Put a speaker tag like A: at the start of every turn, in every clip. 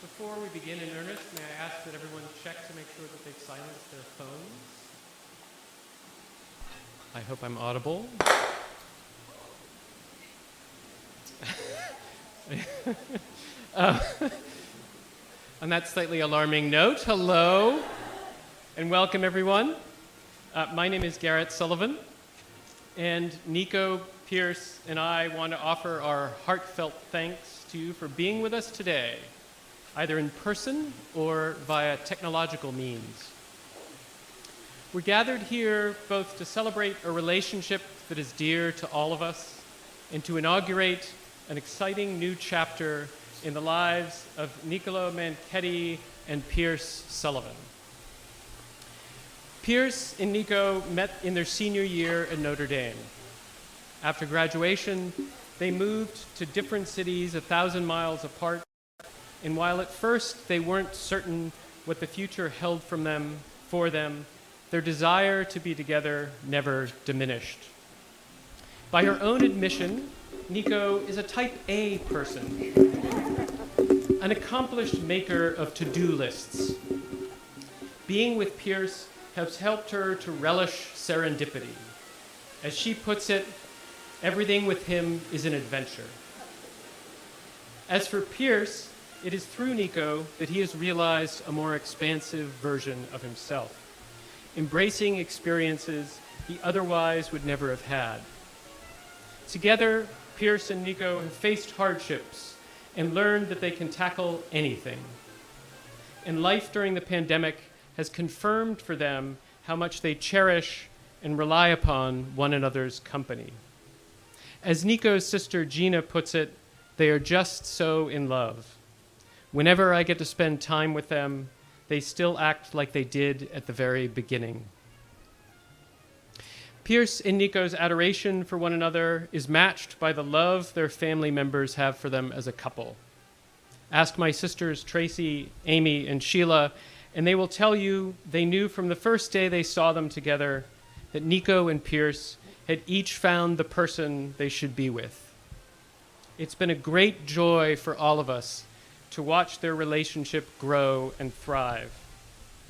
A: Before we begin in earnest, may I ask that everyone check to make sure that they've silenced their phones? I hope I'm audible. On that slightly alarming note, hello and welcome everyone. My name is Garrett Sullivan, and Nico, Pierce, and I want to offer our heartfelt thanks to you for being with us today, either in person or via technological means. We're gathered here both to celebrate a relationship that is dear to all of us and to inaugurate an exciting new chapter in the lives of Niccolo Manchetti and Pierce Sullivan. Pierce and Nico met in their senior year at Notre Dame. After graduation, they moved to different cities 1,000 miles apart, and while at first they weren't certain what the future held for them, their desire to be together never diminished. By her own admission, Nico is a type A person, an accomplished maker of to-do lists. Being with Pierce has helped her to relish serendipity. As she puts it, everything with him is an adventure. As for Pierce, it is through Nico that he has realized a more expansive version of himself, embracing experiences he otherwise would never have had. Together, Pierce and Nico have faced hardships and learned that they can tackle anything. And life during the pandemic has confirmed for them how much they cherish and rely upon one another's company. As Nico's sister Gina puts it, they are just so in love. Whenever I get to spend time with them, they still act like they did at the very beginning. Pierce and Nico's adoration for one another is matched by the love their family members have for them as a couple. Ask my sisters Tracy, Amy, and Sheila, and they will tell you they knew from the first day they saw them together that Nico and Pierce had each found the person they should be with. It's been a great joy for all of us to watch their relationship grow and thrive,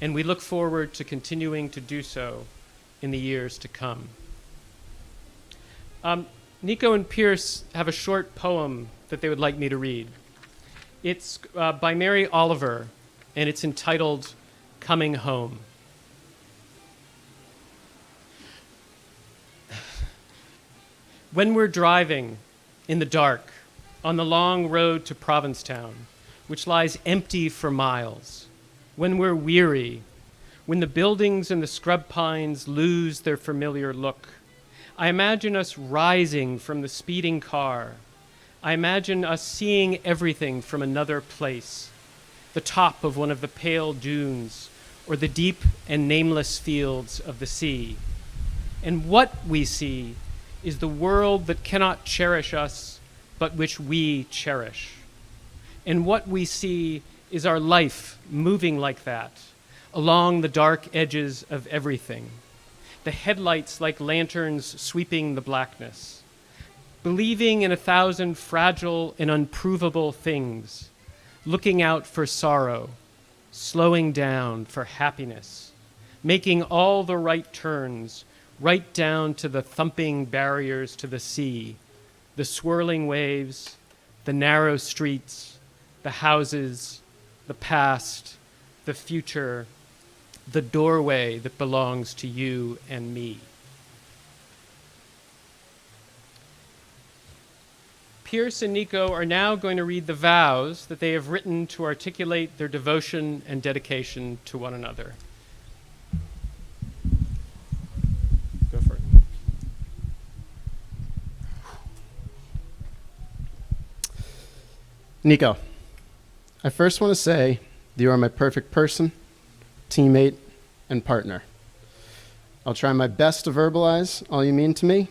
A: and we look forward to continuing to do so in the years to come. Nico and Pierce have a short poem that they would like me to read. It's by Mary Oliver, and it's entitled Coming Home. When we're driving in the dark on the long road to Provincetown, which lies empty for miles, when we're weary, when the buildings and the scrub pines lose their familiar look, I imagine us rising from the speeding car. I imagine us seeing everything from another place, the top of one of the pale dunes, or the deep and nameless fields of the sea. And what we see is the world that cannot cherish us, but which we cherish. And what we see is our life moving like that, along the dark edges of everything, the headlights like lanterns sweeping the blackness, believing in 1,000 fragile and unprovable things, looking out for sorrow, slowing down for happiness, making all the right turns, right down to the thumping barriers to the sea, the swirling waves, the narrow streets, the houses, the past, the future, the doorway that belongs to you and me. Pierce and Nico are now going to read the vows that they have written to articulate their devotion and dedication to one another. Go for it.
B: Nico, I first want to say that you are my perfect person, teammate, and partner. I'll try my best to verbalize all you mean to me,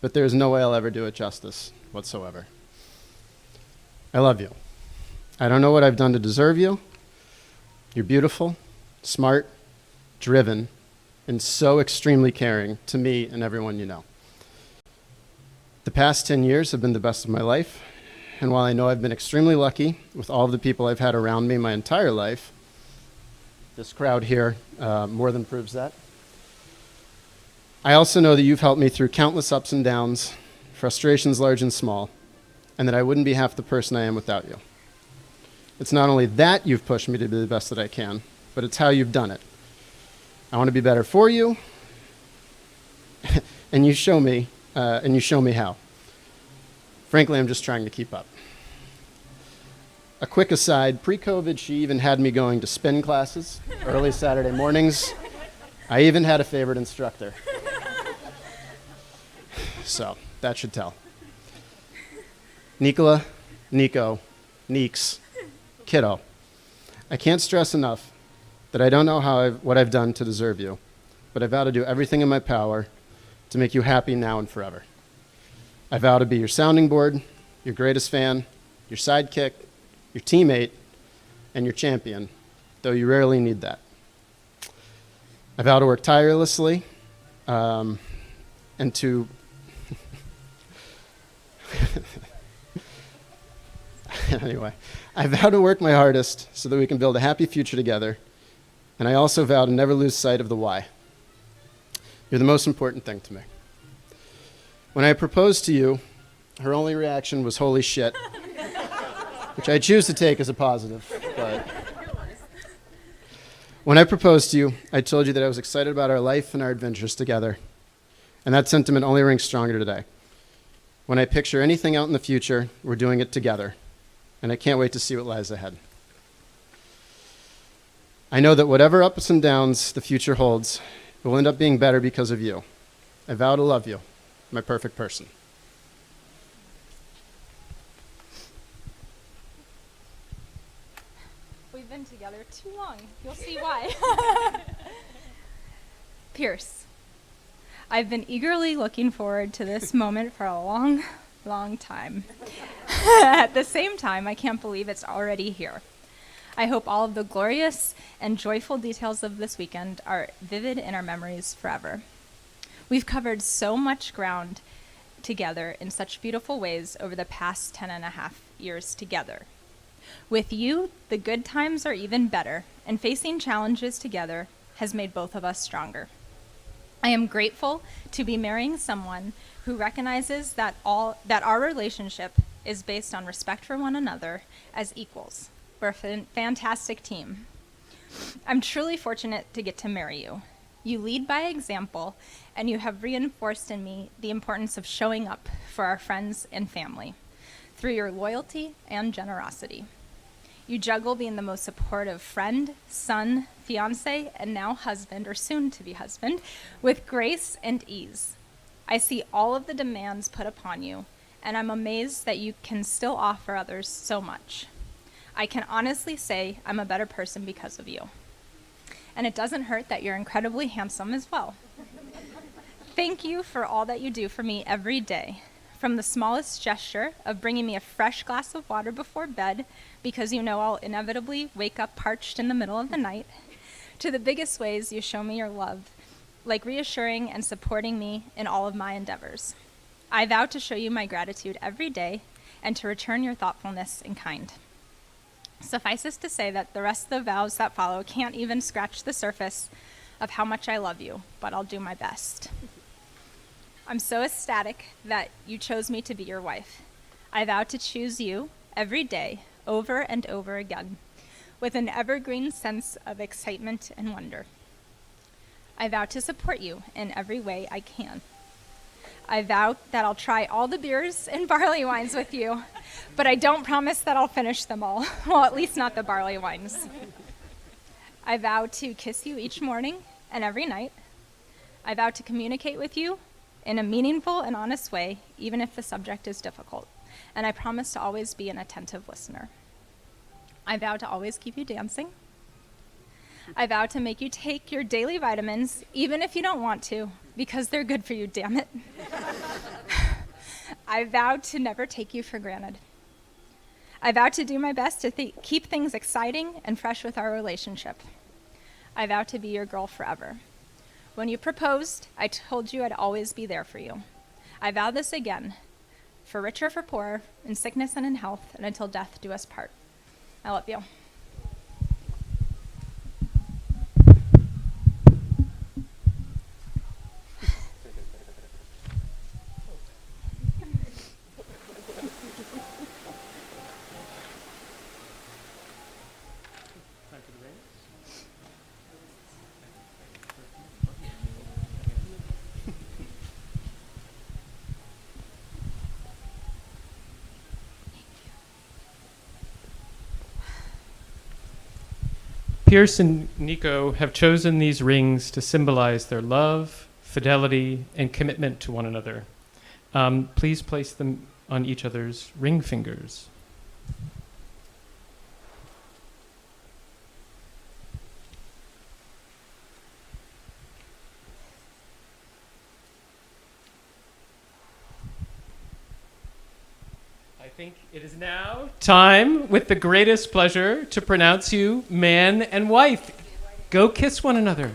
B: but there is no way I'll ever do it justice whatsoever. I love you. I don't know what I've done to deserve you. You're beautiful, smart, driven, and so extremely caring to me and everyone you know. The past 10 years have been the best of my life, and while I know I've been extremely lucky with all of the people I've had around me my entire life, this crowd here more than proves that. I also know that you've helped me through countless ups and downs, frustrations large and small, and that I wouldn't be half the person I am without you. It's not only that you've pushed me to be the best that I can, but it's how you've done it. I want to be better for you, and you show me how. Frankly, I'm just trying to keep up. A quick aside, pre-COVID, she even had me going to spin classes early Saturday mornings. I even had a favorite instructor. So, that should tell. Nicola, Nico, Neeks, kiddo, I can't stress enough that I don't know what I've done to deserve you, but I vow to do everything in my power to make you happy now and forever. I vow to be your sounding board, your greatest fan, your sidekick, your teammate, and your champion, though you rarely need that. I vow to work tirelessly and to anyway, I vow to work my hardest so that we can build a happy future together, and I also vow to never lose sight of the why. You're the most important thing to me. When I proposed to you, her only reaction was holy shit, which I choose to take as a positive. But when I proposed to you, I told you that I was excited about our life and our adventures together, and that sentiment only rings stronger today. When I picture anything out in the future, we're doing it together, and I can't wait to see what lies ahead. I know that whatever ups and downs the future holds, it will end up being better because of you. I vow to love you, my perfect person.
C: We've been together too long. You'll see why. Pierce, I've been eagerly looking forward to this moment for a long, long time. At the same time, I can't believe it's already here. I hope all of the glorious and joyful details of this weekend are vivid in our memories forever. We've covered so much ground together in such beautiful ways over the past 10.5 years together. With you, the good times are even better, and facing challenges together has made both of us stronger. I am grateful to be marrying someone who recognizes that our relationship is based on respect for one another as equals. We're a fantastic team. I'm truly fortunate to get to marry you. You lead by example, and you have reinforced in me the importance of showing up for our friends and family through your loyalty and generosity. You juggle being the most supportive friend, son, fiance, and now husband, or soon-to-be husband, with grace and ease. I see all of the demands put upon you, and I'm amazed that you can still offer others so much. I can honestly say I'm a better person because of you. And it doesn't hurt that you're incredibly handsome as well. Thank you for all that you do for me every day. From the smallest gesture of bringing me a fresh glass of water before bed, because you know I'll inevitably wake up parched in the middle of the night, to the biggest ways you show me your love, like reassuring and supporting me in all of my endeavors. I vow to show you my gratitude every day and to return your thoughtfulness in kind. Suffice it to say that the rest of the vows that follow can't even scratch the surface of how much I love you, but I'll do my best. I'm so ecstatic that you chose me to be your wife. I vow to choose you every day, over and over again, with an evergreen sense of excitement and wonder. I vow to support you in every way I can. I vow that I'll try all the beers and barley wines with you, but I don't promise that I'll finish them all. Well, at least not the barley wines. I vow to kiss you each morning and every night. I vow to communicate with you in a meaningful and honest way, even if the subject is difficult. And I promise to always be an attentive listener. I vow to always keep you dancing. I vow to make you take your daily vitamins, even if you don't want to, because they're good for you, damn it. I vow to never take you for granted. I vow to do my best to keep things exciting and fresh with our relationship. I vow to be your girl forever. When you proposed, I told you I'd always be there for you. I vow this again, for richer or for poorer, in sickness and in health, and until death do us part. I love you.
A: Pierce and Nico have chosen these rings to symbolize their love, fidelity, and commitment to one another. Please place them on each other's ring fingers. I think it is now time, with the greatest pleasure, to pronounce you man and wife. Go kiss one another.